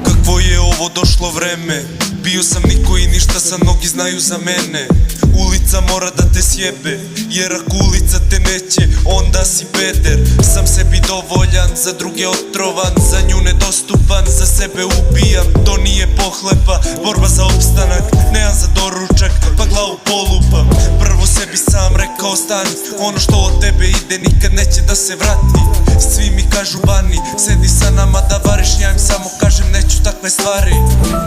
Kakvo je ovo došlo vreme, bio sam niko i ništa sad mnogi znaju za mene. Ulica mora da te sjebe, jer ako ulica te neće, onda si peder. Sam sebi dovoljan, za druge otrovan, za nju nedostupan, za sebe ubijam. To nije pohlepa, borba za opstanak, nemam za doručak, pa glavu polupam. Prvo sebi sam rekao stani, ono što od tebe ide nikad neće da se vrati. Svi mi kažu bani, sedi sa nama da variš, ja im samo kažem neću takve stvari.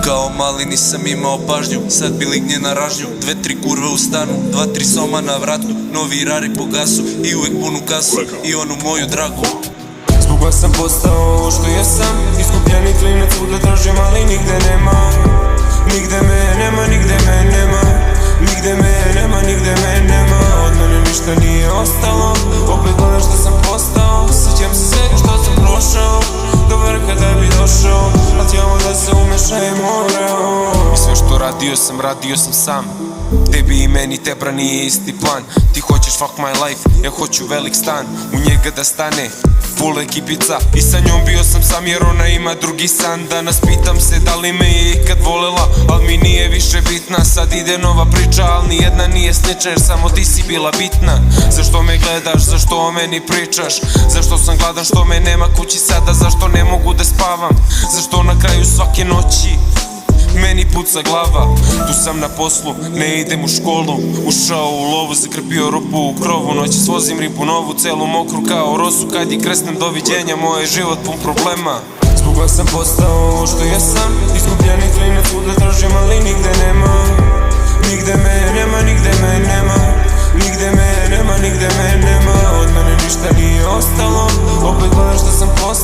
Kao mali nisam imao pažnju, sad bi lignje na ražnju. 2-3 kurve u stanu, 2-3 soma na vratu, novi rari po gasu i uvek punu kasu i onu moju dragu. Zbog vas sam postao ovo što jesam, iskupljeni klinac svuda tražim, ali nigde nema. Nigde me nema, nigde me nema, nigde me nema, nigde me nema. Od mene ništa nije ostalo, opet gledam što sam postao. Sjećam se svega što sam prošao, do vrha da bi došao, a tijelo da se umeša je morao. I sve što radio sam sam. Tebi i meni tebra nije isti plan. Ti hoćeš fuck my life, ja hoću velik stan, u njega da stane full ekipica. I sa njom bio sam sam jer ona ima drugi san. Danas pitam se da li me je ikad volela, al mi nije više bitna. Sad ide nova priča, al nijedna nije slična, jer samo ti si bila bitna. Zašto me gledaš, zašto o meni pričaš? Zašto sam gladan što me nema kući sada? Zašto ne mogu da spavam? Zašto na kraju svake noći meni puca glava? Tu sam na poslu, ne idem u školu, ušao u lovu, zakrpio rupu u krovu. Noći vozim ribu novu, celu mokru kao rosu. Kad je kresnem doviđenja, moj je život pun problema. Zbog vas sam postao ovo što jesam, iskupljeni klinac svuda tražim, ali nigde nema. Nigde me nema, nigde me nema, nigde me nema, nigde me nema. Od mene ništa nije ostalo, opet gledam što sam postao.